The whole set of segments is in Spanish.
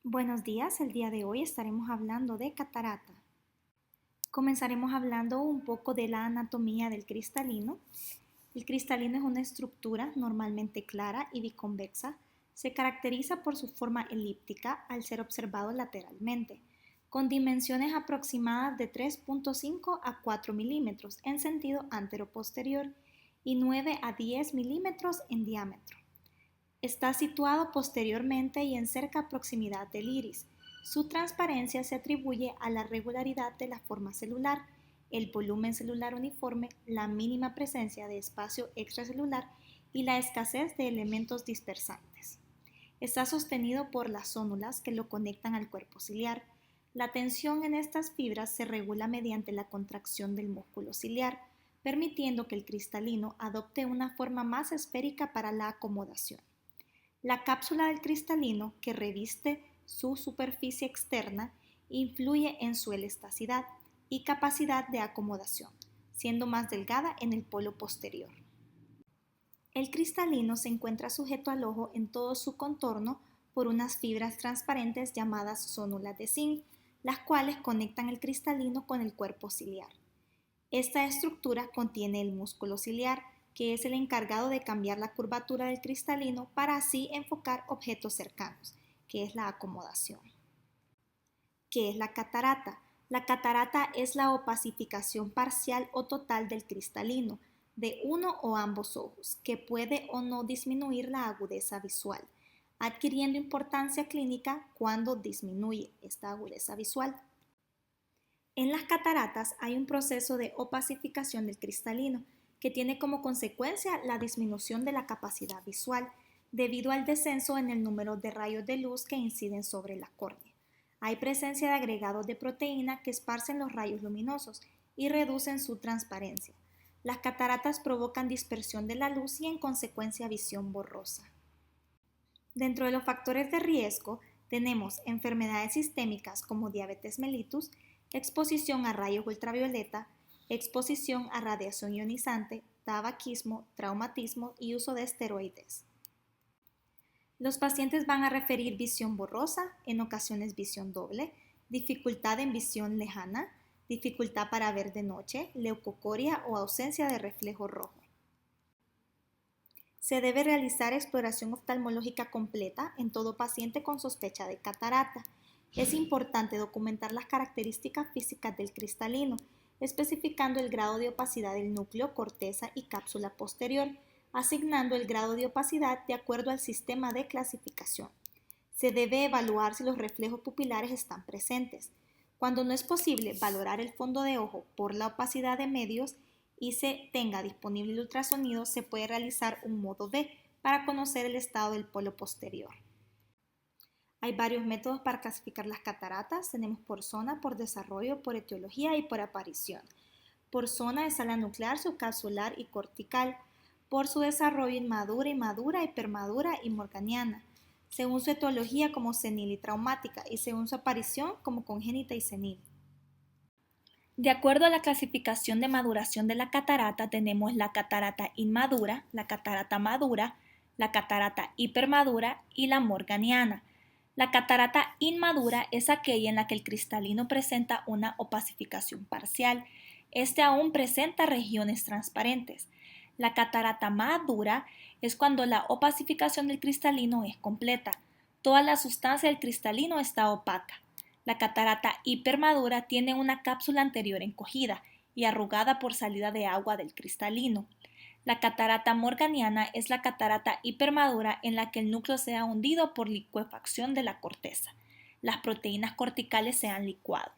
Buenos días, el día de hoy estaremos hablando de catarata. Comenzaremos hablando un poco de la anatomía del cristalino. El cristalino es una estructura normalmente clara y biconvexa. Se caracteriza por su forma elíptica al ser observado lateralmente, con dimensiones aproximadas de 3.5 a 4 milímetros en sentido antero-posterior y 9 a 10 milímetros en diámetro. Está situado posteriormente y en cerca proximidad del iris. Su transparencia se atribuye a la regularidad de la forma celular, el volumen celular uniforme, la mínima presencia de espacio extracelular y la escasez de elementos dispersantes. Está sostenido por las zónulas que lo conectan al cuerpo ciliar. La tensión en estas fibras se regula mediante la contracción del músculo ciliar, permitiendo que el cristalino adopte una forma más esférica para la acomodación. La cápsula del cristalino, que reviste su superficie externa, influye en su elasticidad y capacidad de acomodación, siendo más delgada en el polo posterior. El cristalino se encuentra sujeto al ojo en todo su contorno por unas fibras transparentes llamadas zónulas de zinc, las cuales conectan el cristalino con el cuerpo ciliar. Esta estructura contiene el músculo ciliar, que es el encargado de cambiar la curvatura del cristalino para así enfocar objetos cercanos, que es la acomodación. ¿Qué es la catarata? La catarata es la opacificación parcial o total del cristalino de uno o ambos ojos, que puede o no disminuir la agudeza visual, adquiriendo importancia clínica cuando disminuye esta agudeza visual. En las cataratas hay un proceso de opacificación del cristalino que tiene como consecuencia la disminución de la capacidad visual debido al descenso en el número de rayos de luz que inciden sobre la córnea. Hay presencia de agregados de proteína que esparcen los rayos luminosos y reducen su transparencia. Las cataratas provocan dispersión de la luz y en consecuencia visión borrosa. Dentro de los factores de riesgo tenemos enfermedades sistémicas como diabetes mellitus, exposición a rayos ultravioleta, exposición a radiación ionizante, tabaquismo, traumatismo y uso de esteroides. Los pacientes van a referir visión borrosa, en ocasiones visión doble, dificultad en visión lejana, dificultad para ver de noche, leucocoria o ausencia de reflejo rojo. Se debe realizar exploración oftalmológica completa en todo paciente con sospecha de catarata. Es importante documentar las características físicas del cristalino, especificando el grado de opacidad del núcleo, corteza y cápsula posterior, asignando el grado de opacidad de acuerdo al sistema de clasificación. Se debe evaluar si los reflejos pupilares están presentes. Cuando no es posible valorar el fondo de ojo por la opacidad de medios y se tenga disponible el ultrasonido, se puede realizar un modo D para conocer el estado del polo posterior. Hay varios métodos para clasificar las cataratas. Tenemos por zona, por desarrollo, por etiología y por aparición. Por zona es sala nuclear, subcapsular y cortical. Por su desarrollo inmadura, hipermadura y morganiana. Según su etiología como senil y traumática y según su aparición como congénita y senil. De acuerdo a la clasificación de maduración de la catarata, tenemos la catarata inmadura, la catarata madura, la catarata hipermadura y la morganiana. La catarata inmadura es aquella en la que el cristalino presenta una opacificación parcial. Este aún presenta regiones transparentes. La catarata madura es cuando la opacificación del cristalino es completa. Toda la sustancia del cristalino está opaca. La catarata hipermadura tiene una cápsula anterior encogida y arrugada por salida de agua del cristalino. La catarata morganiana es la catarata hipermadura en la que el núcleo se ha hundido por licuefacción de la corteza. Las proteínas corticales se han licuado.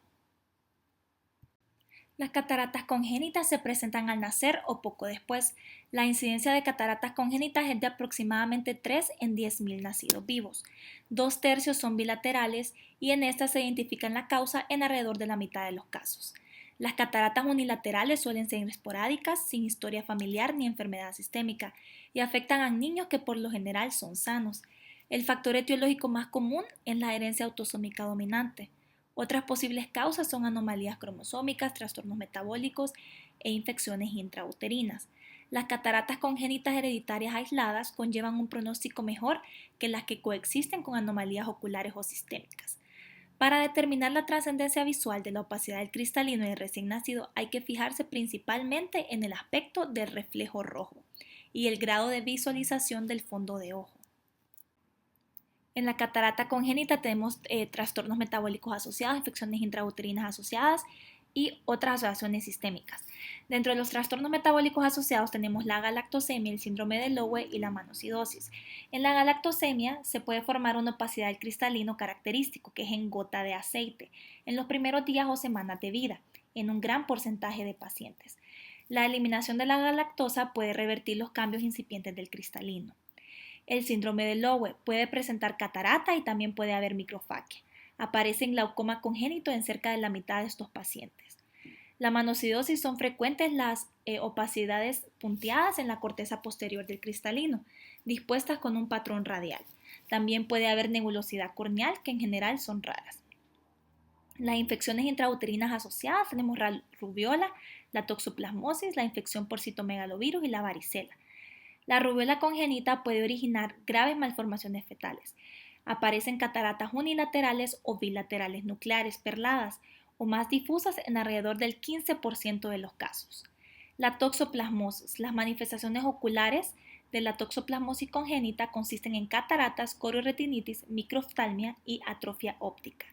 Las cataratas congénitas se presentan al nacer o poco después. La incidencia de cataratas congénitas es de aproximadamente 3 en 10.000 nacidos vivos. 2/3 son bilaterales y en estas se identifica la causa en alrededor de la mitad de los casos. Las cataratas unilaterales suelen ser esporádicas, sin historia familiar ni enfermedad sistémica, y afectan a niños que por lo general son sanos. El factor etiológico más común es la herencia autosómica dominante. Otras posibles causas son anomalías cromosómicas, trastornos metabólicos e infecciones intrauterinas. Las cataratas congénitas hereditarias aisladas conllevan un pronóstico mejor que las que coexisten con anomalías oculares o sistémicas. Para determinar la trascendencia visual de la opacidad del cristalino en el recién nacido hay que fijarse principalmente en el aspecto del reflejo rojo y el grado de visualización del fondo de ojo. En la catarata congénita tenemos trastornos metabólicos asociados, infecciones intrauterinas asociadas y otras asociaciones sistémicas. Dentro de los trastornos metabólicos asociados tenemos la galactosemia, el síndrome de Lowe y la manocidosis. En la galactosemia se puede formar una opacidad del cristalino característico, que es en gota de aceite, en los primeros días o semanas de vida, en un gran porcentaje de pacientes. La eliminación de la galactosa puede revertir los cambios incipientes del cristalino. El síndrome de Lowe puede presentar catarata y también puede haber microfaquia. Aparece en glaucoma congénito en cerca de la mitad de estos pacientes. La manocidosis son frecuentes las opacidades punteadas en la corteza posterior del cristalino, dispuestas con un patrón radial. También puede haber nebulosidad corneal, que en general son raras. Las infecciones intrauterinas asociadas tenemos la rubiola, la toxoplasmosis, la infección por citomegalovirus y la varicela. La rubiola congénita puede originar graves malformaciones fetales. Aparecen cataratas unilaterales o bilaterales nucleares perladas o más difusas en alrededor del 15% de los casos. La toxoplasmosis. Las manifestaciones oculares de la toxoplasmosis congénita consisten en cataratas, corioretinitis, microftalmia y atrofia óptica.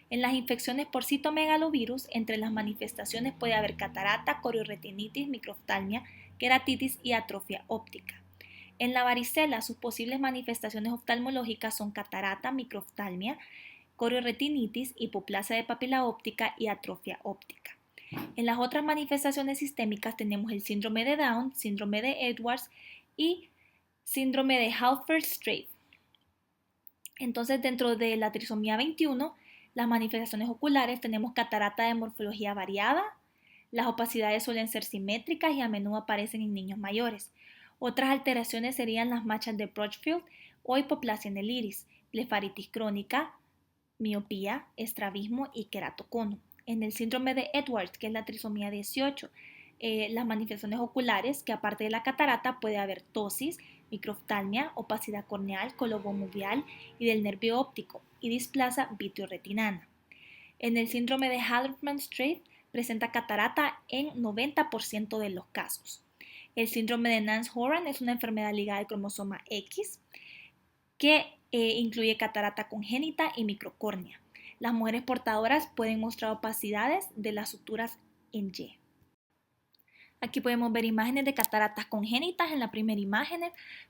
En las infecciones por citomegalovirus, entre las manifestaciones puede haber catarata, corioretinitis, microftalmia, queratitis y atrofia óptica. En la varicela, sus posibles manifestaciones oftalmológicas son catarata, microftalmia, corioretinitis, hipoplasia de papila óptica y atrofia óptica. En las otras manifestaciones sistémicas tenemos el síndrome de Down, síndrome de Edwards y síndrome de Halford-Streiff. Entonces, dentro de la trisomía 21, las manifestaciones oculares tenemos catarata de morfología variada, las opacidades suelen ser simétricas y a menudo aparecen en niños mayores. Otras alteraciones serían las manchas de Creutzfeldt o hipoplasia en el iris, blefaritis crónica, miopía, estrabismo y queratocono. En el síndrome de Edwards, que es la trisomía 18, las manifestaciones oculares, que aparte de la catarata puede haber ptosis, microftalmia, opacidad corneal, colobomubial y del nervio óptico y displasia vitreoretinana. En el síndrome de Hallermann-Streiff presenta catarata en 90% de los casos. El síndrome de Nance-Horan es una enfermedad ligada al cromosoma X que incluye catarata congénita y microcórnea. Las mujeres portadoras pueden mostrar opacidades de las suturas en Y. Aquí podemos ver imágenes de cataratas congénitas. En la primera imagen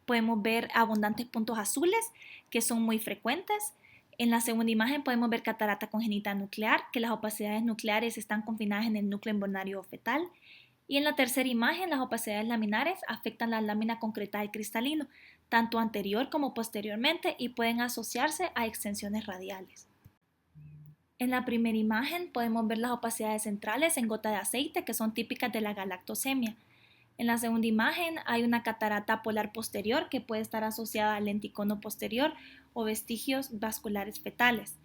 podemos ver abundantes puntos azules que son muy frecuentes. En la segunda imagen podemos ver catarata congénita nuclear, que las opacidades nucleares están confinadas en el núcleo embrionario fetal. Y en la tercera imagen, las opacidades laminares afectan la lámina concreta del cristalino, tanto anterior como posteriormente, y pueden asociarse a extensiones radiales. En la primera imagen podemos ver las opacidades centrales en gota de aceite que son típicas de la galactosemia. En la segunda imagen hay una catarata polar posterior que puede estar asociada al lenticono posterior o vestigios vasculares fetales.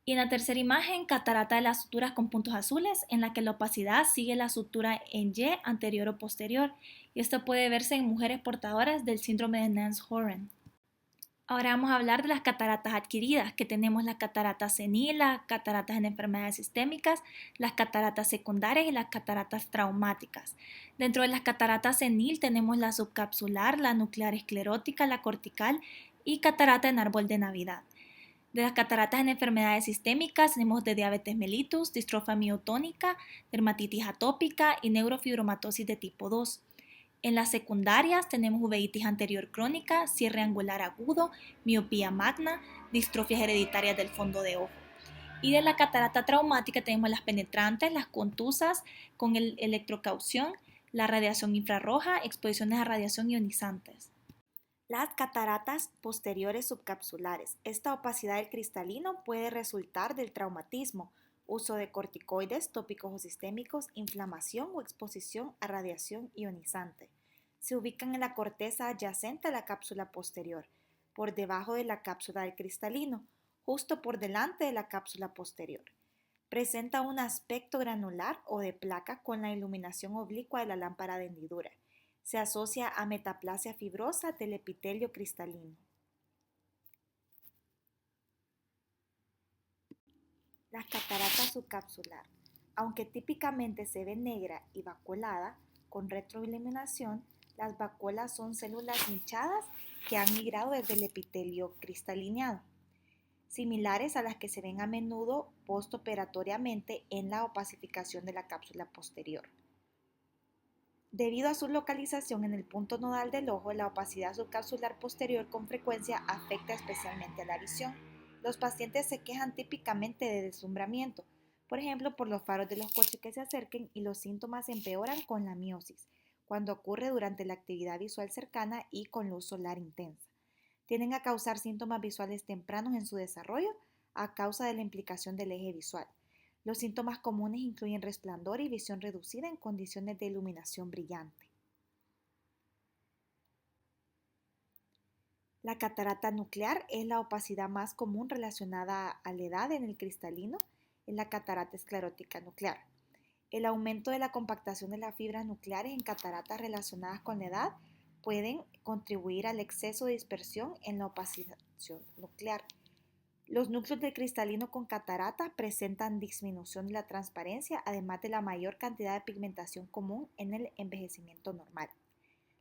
Y en la tercera imagen, catarata de las suturas con puntos azules, en la que la opacidad sigue la sutura en Y anterior o posterior, y esto puede verse en mujeres portadoras del síndrome de Nance-Horan. Ahora vamos a hablar de las cataratas adquiridas, que tenemos la catarata senil, las cataratas en enfermedades sistémicas, las cataratas secundarias y las cataratas traumáticas. Dentro de las cataratas senil tenemos la subcapsular, la nuclear esclerótica, la cortical y catarata en árbol de Navidad. De las cataratas en enfermedades sistémicas tenemos de diabetes mellitus, distrofia miotónica, dermatitis atópica y neurofibromatosis de tipo 2. En las secundarias tenemos uveitis anterior crónica, cierre angular agudo, miopía magna, distrofias hereditarias del fondo de ojo. Y de la catarata traumática tenemos las penetrantes, las contusas con electrocaución, la radiación infrarroja, exposiciones a radiación ionizantes. Las cataratas posteriores subcapsulares. Esta opacidad del cristalino puede resultar del traumatismo, uso de corticoides, tópicos o sistémicos, inflamación o exposición a radiación ionizante. Se ubican en la corteza adyacente a la cápsula posterior, por debajo de la cápsula del cristalino, justo por delante de la cápsula posterior. Presenta un aspecto granular o de placa con la iluminación oblicua de la lámpara de hendidura. Se asocia a metaplasia fibrosa del epitelio cristalino. Las cataratas subcapsular. Aunque típicamente se ve negra y vacuolada, con retroiluminación, las vacuolas son células hinchadas que han migrado desde el epitelio cristalineado, similares a las que se ven a menudo postoperatoriamente en la opacificación de la cápsula posterior. Debido a su localización en el punto nodal del ojo, la opacidad subcapsular posterior con frecuencia afecta especialmente a la visión. Los pacientes se quejan típicamente de deslumbramiento, por ejemplo, por los faros de los coches que se acerquen, y los síntomas empeoran con la miosis, cuando ocurre durante la actividad visual cercana y con luz solar intensa. Tienden a causar síntomas visuales tempranos en su desarrollo a causa de la implicación del eje visual. Los síntomas comunes incluyen resplandor y visión reducida en condiciones de iluminación brillante. La catarata nuclear es la opacidad más común relacionada a la edad en el cristalino, en la catarata esclerótica nuclear. El aumento de la compactación de las fibras nucleares en cataratas relacionadas con la edad pueden contribuir al exceso de dispersión en la opacización nuclear. Los núcleos de cristalino con catarata presentan disminución de la transparencia, además de la mayor cantidad de pigmentación común en el envejecimiento normal.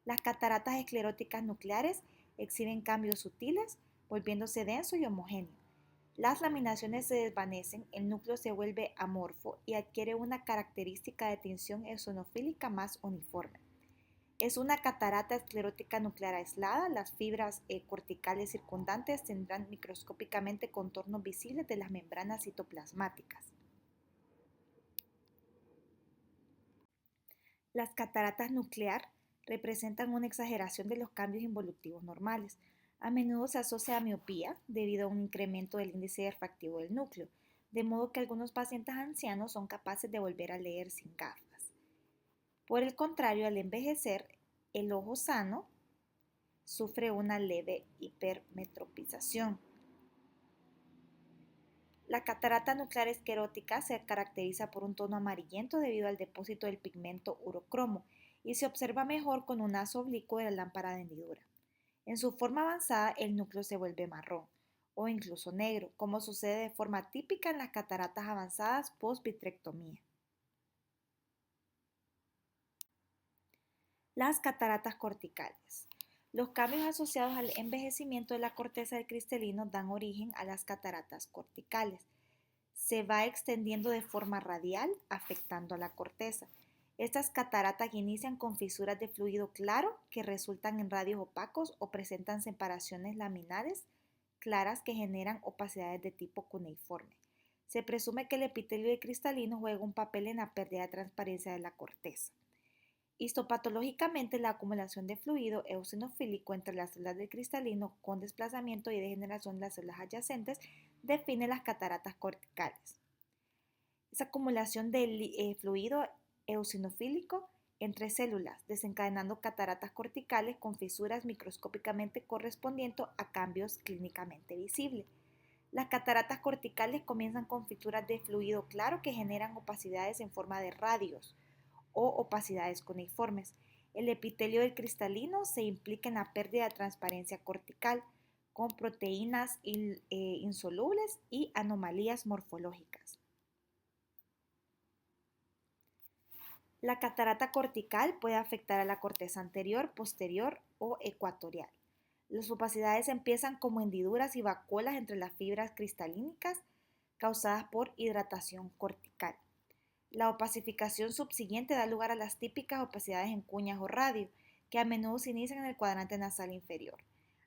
Las cataratas escleróticas nucleares exhiben cambios sutiles, volviéndose denso y homogéneo. Las laminaciones se desvanecen, el núcleo se vuelve amorfo y adquiere una característica de tinción eosinofílica más uniforme. Es una catarata esclerótica nuclear aislada. Las fibras corticales circundantes tendrán microscópicamente contornos visibles de las membranas citoplasmáticas. Las cataratas nuclear representan una exageración de los cambios involutivos normales. A menudo se asocia a miopía debido a un incremento del índice refractivo del núcleo, de modo que algunos pacientes ancianos son capaces de volver a leer sin gafas. Por el contrario, al envejecer, el ojo sano sufre una leve hipermetropización. La catarata nuclear esclerótica se caracteriza por un tono amarillento debido al depósito del pigmento urocromo y se observa mejor con un haz oblicuo de la lámpara de hendidura. En su forma avanzada, el núcleo se vuelve marrón o incluso negro, como sucede de forma típica en las cataratas avanzadas post-vitrectomía. Las cataratas corticales. Los cambios asociados al envejecimiento de la corteza del cristalino dan origen a las cataratas corticales. Se va extendiendo de forma radial, afectando a la corteza. Estas cataratas inician con fisuras de fluido claro que resultan en radios opacos o presentan separaciones laminares claras que generan opacidades de tipo cuneiforme. Se presume que el epitelio de cristalino juega un papel en la pérdida de transparencia de la corteza. Histopatológicamente, la acumulación de fluido eosinofílico entre las células del cristalino con desplazamiento y degeneración de las células adyacentes define las cataratas corticales. Esa acumulación de fluido eosinofílico entre células, desencadenando cataratas corticales con fisuras microscópicamente correspondiendo a cambios clínicamente visibles. Las cataratas corticales comienzan con fisuras de fluido claro que generan opacidades en forma de radios o opacidades cuneiformes. El epitelio del cristalino se implica en la pérdida de transparencia cortical con proteínas insolubles y anomalías morfológicas. La catarata cortical puede afectar a la corteza anterior, posterior o ecuatorial. Las opacidades empiezan como hendiduras y vacuolas entre las fibras cristalínicas causadas por hidratación cortical. La opacificación subsiguiente da lugar a las típicas opacidades en cuñas o radio, que a menudo se inician en el cuadrante nasal inferior.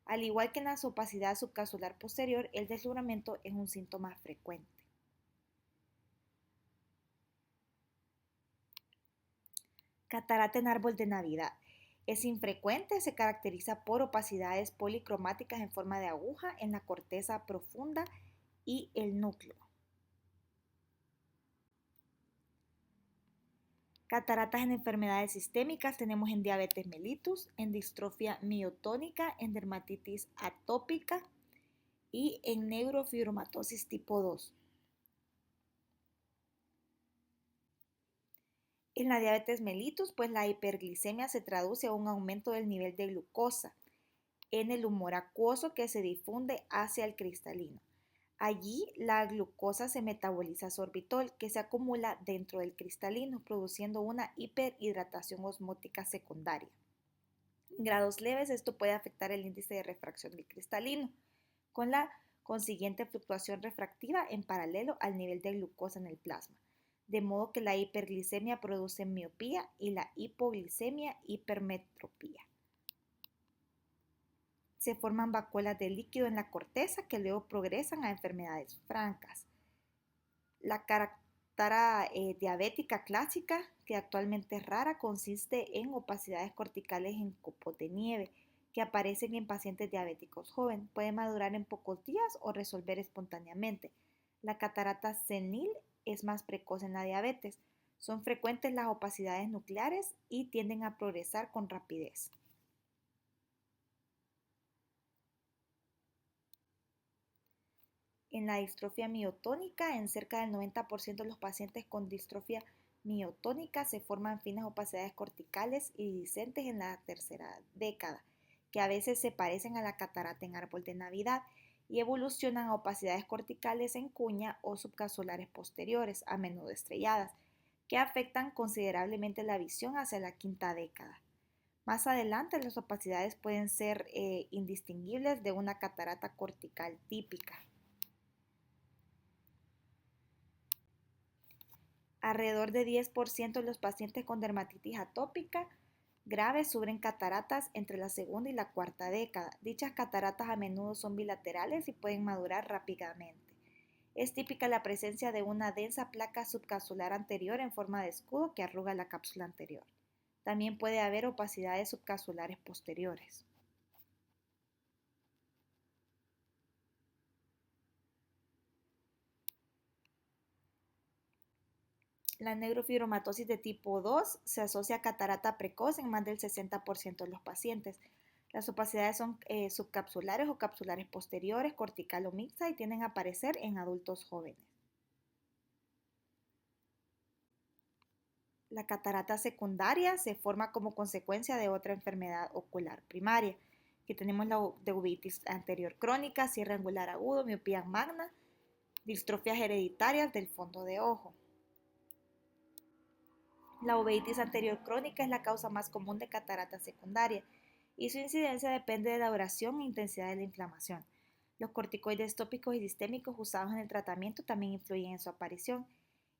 Al igual que en la opacidad subcapsular posterior, el deslumbramiento es un síntoma frecuente. Catarata en árbol de Navidad. Es infrecuente, se caracteriza por opacidades policromáticas en forma de aguja en la corteza profunda y el núcleo. Cataratas en enfermedades sistémicas tenemos en diabetes mellitus, en distrofia miotónica, en dermatitis atópica y en neurofibromatosis tipo 2. En la diabetes mellitus, pues la hiperglicemia se traduce a un aumento del nivel de glucosa en el humor acuoso que se difunde hacia el cristalino. Allí la glucosa se metaboliza a sorbitol que se acumula dentro del cristalino, produciendo una hiperhidratación osmótica secundaria. En grados leves esto puede afectar el índice de refracción del cristalino, con la consiguiente fluctuación refractiva en paralelo al nivel de glucosa en el plasma, de modo que la hiperglicemia produce miopía y la hipoglicemia hipermetropía. Se forman vacuolas de líquido en la corteza que luego progresan a enfermedades francas. La catara diabética clásica, que actualmente es rara, consiste en opacidades corticales en copos de nieve que aparecen en pacientes diabéticos jóvenes. Puede madurar en pocos días o resolver espontáneamente. La catarata senil es más precoz en la diabetes. Son frecuentes las opacidades nucleares y tienden a progresar con rapidez. En la distrofia miotónica, en cerca del 90% de los pacientes con distrofia miotónica se forman finas opacidades corticales iridiscentes en la tercera década, que a veces se parecen a la catarata en árbol de Navidad y evolucionan a opacidades corticales en cuña o subcapsulares posteriores, a menudo estrelladas, que afectan considerablemente la visión hacia la quinta década. Más adelante, las opacidades pueden ser indistinguibles de una catarata cortical típica. Alrededor de 10% de los pacientes con dermatitis atópica grave sufren cataratas entre la segunda y la cuarta década. Dichas cataratas a menudo son bilaterales y pueden madurar rápidamente. Es típica la presencia de una densa placa subcapsular anterior en forma de escudo que arruga la cápsula anterior. También puede haber opacidades subcapsulares posteriores. La neurofibromatosis de tipo 2 se asocia a catarata precoz en más del 60% de los pacientes. Las opacidades son subcapsulares o capsulares posteriores, cortical o mixta y tienden a aparecer en adultos jóvenes. La catarata secundaria se forma como consecuencia de otra enfermedad ocular primaria. Aquí tenemos la uveitis anterior crónica, cierre angular agudo, miopía magna, distrofias hereditarias del fondo de ojo. La uveitis anterior crónica es la causa más común de catarata secundaria y su incidencia depende de la duración e intensidad de la inflamación. Los corticoides tópicos y sistémicos usados en el tratamiento también influyen en su aparición.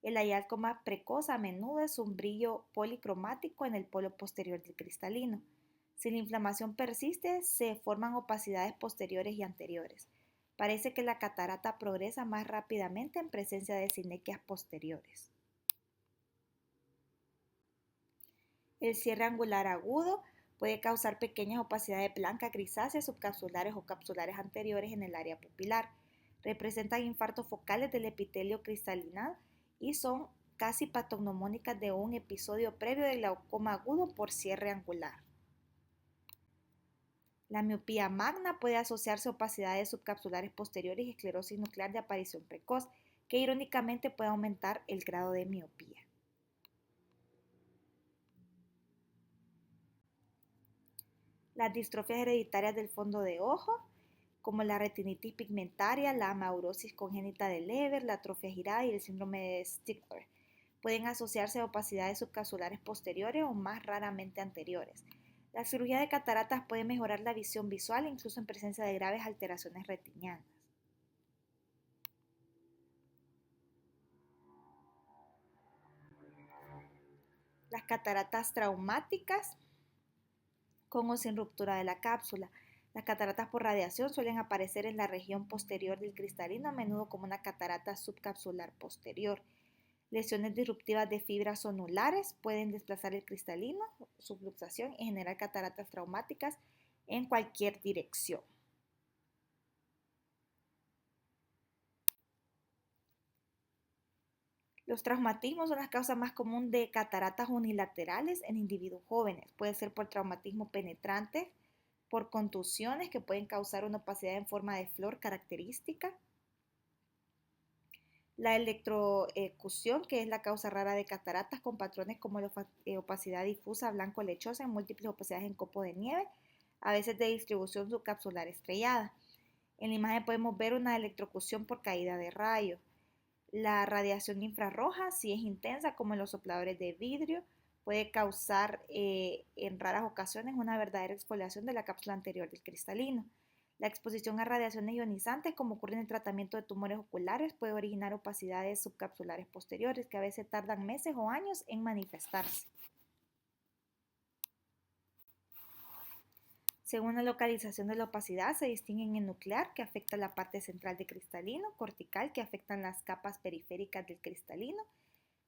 El hallazgo más precoz a menudo es un brillo policromático en el polo posterior del cristalino. Si la inflamación persiste, se forman opacidades posteriores y anteriores. Parece que la catarata progresa más rápidamente en presencia de sinequias posteriores. El cierre angular agudo puede causar pequeñas opacidades blancas grisáceas subcapsulares o capsulares anteriores en el área pupilar. Representan infartos focales del epitelio cristalinal y son casi patognomónicas de un episodio previo de glaucoma agudo por cierre angular. La miopía magna puede asociarse a opacidades subcapsulares posteriores y esclerosis nuclear de aparición precoz, que irónicamente puede aumentar el grado de miopía. Las distrofias hereditarias del fondo de ojo, como la retinitis pigmentaria, la amaurosis congénita de Leber, la atrofia gyrada y el síndrome de Stickler, pueden asociarse a opacidades subcapsulares posteriores o más raramente anteriores. La cirugía de cataratas puede mejorar la visión visual incluso en presencia de graves alteraciones retinianas. Las cataratas traumáticas con o sin ruptura de la cápsula. Las cataratas por radiación suelen aparecer en la región posterior del cristalino, a menudo como una catarata subcapsular posterior. Lesiones disruptivas de fibras zonulares pueden desplazar el cristalino, su fluxación y generar cataratas traumáticas en cualquier dirección. Los traumatismos son la causa más común de cataratas unilaterales en individuos jóvenes. Puede ser por traumatismo penetrante, por contusiones que pueden causar una opacidad en forma de flor característica. La electrocución, que es la causa rara de cataratas con patrones como la opacidad difusa blanco lechosa en múltiples opacidades en copo de nieve, a veces de distribución subcapsular estrellada. En la imagen podemos ver una electrocución por caída de rayos. La radiación infrarroja, si es intensa como en los sopladores de vidrio, puede causar en raras ocasiones una verdadera exfoliación de la cápsula anterior del cristalino. La exposición a radiaciones ionizantes, como ocurre en el tratamiento de tumores oculares, puede originar opacidades subcapsulares posteriores que a veces tardan meses o años en manifestarse. Según la localización de la opacidad, se distinguen en nuclear, que afecta la parte central del cristalino, cortical, que afectan las capas periféricas del cristalino,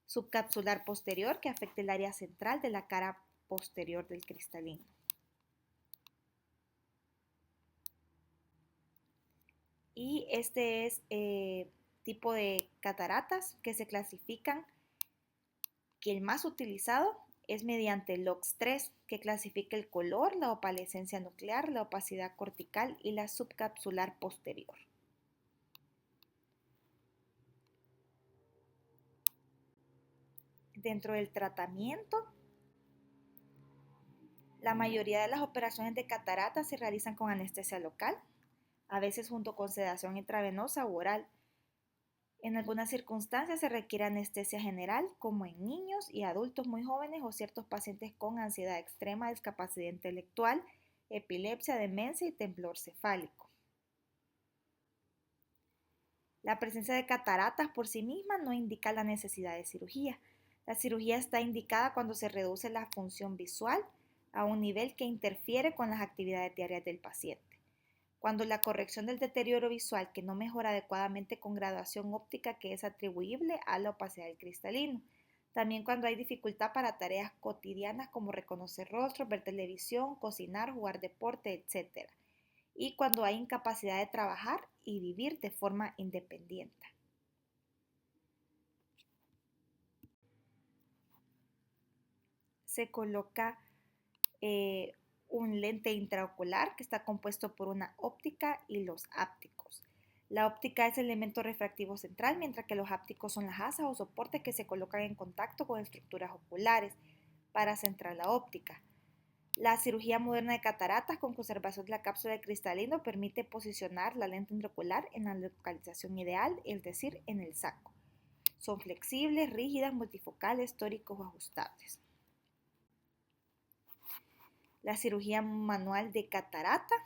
subcapsular posterior, que afecta el área central de la cara posterior del cristalino. Y este es tipo de cataratas que se clasifican, que el más utilizado es mediante el LOX3, que clasifica el color, la opalescencia nuclear, la opacidad cortical y la subcapsular posterior. Dentro del tratamiento, la mayoría de las operaciones de cataratas se realizan con anestesia local, a veces junto con sedación intravenosa u oral. En algunas circunstancias se requiere anestesia general, como en niños y adultos muy jóvenes o ciertos pacientes con ansiedad extrema, discapacidad intelectual, epilepsia, demencia y temblor cefálico. La presencia de cataratas por sí misma no indica la necesidad de cirugía. La cirugía está indicada cuando se reduce la función visual a un nivel que interfiere con las actividades diarias del paciente. Cuando la corrección del deterioro visual que no mejora adecuadamente con graduación óptica que es atribuible a la opacidad del cristalino. También cuando hay dificultad para tareas cotidianas como reconocer rostros, ver televisión, cocinar, jugar deporte, etc. Y cuando hay incapacidad de trabajar y vivir de forma independiente. Se coloca un lente intraocular que está compuesto por una óptica y los ápticos. La óptica es el elemento refractivo central, mientras que los ápticos son las asas o soportes que se colocan en contacto con estructuras oculares para centrar la óptica. La cirugía moderna de cataratas con conservación de la cápsula de cristalino permite posicionar la lente intraocular en la localización ideal, es decir, en el saco. Son flexibles, rígidas, multifocales, tóricos o ajustables. La cirugía manual de catarata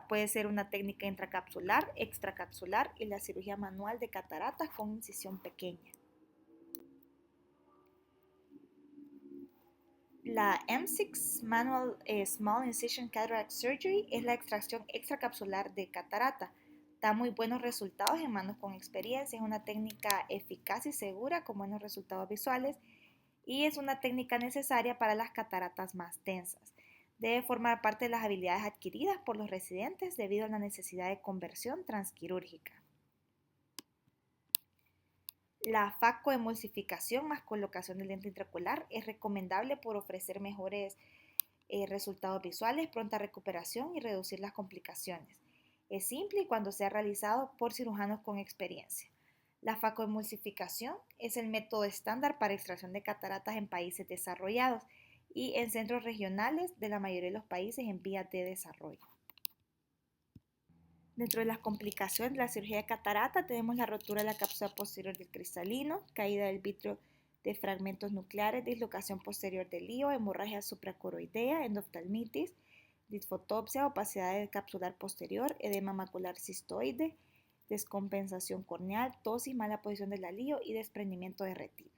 puede ser una técnica intracapsular, extracapsular y la cirugía manual de cataratas con incisión pequeña. La M6 Manual Small Incision Cataract Surgery es la extracción extracapsular de catarata. Da muy buenos resultados en manos con experiencia, es una técnica eficaz y segura con buenos resultados visuales y es una técnica necesaria para las cataratas más densas. Debe formar parte de las habilidades adquiridas por los residentes debido a la necesidad de conversión transquirúrgica. La facoemulsificación más colocación del lente intraocular es recomendable por ofrecer mejores resultados visuales, pronta recuperación y reducir las complicaciones. Es simple y cuando sea realizado por cirujanos con experiencia. La facoemulsificación es el método estándar para extracción de cataratas en países desarrollados y en centros regionales de la mayoría de los países en vías de desarrollo. Dentro de las complicaciones de la cirugía de catarata tenemos la rotura de la cápsula posterior del cristalino, caída del vitrio de fragmentos nucleares, dislocación posterior del lío, hemorragia supracoroidea, endoftalmitis, disfotopsia, opacidad capsular posterior, edema macular cistoide, descompensación corneal, tosis, mala posición del alío y desprendimiento de retina.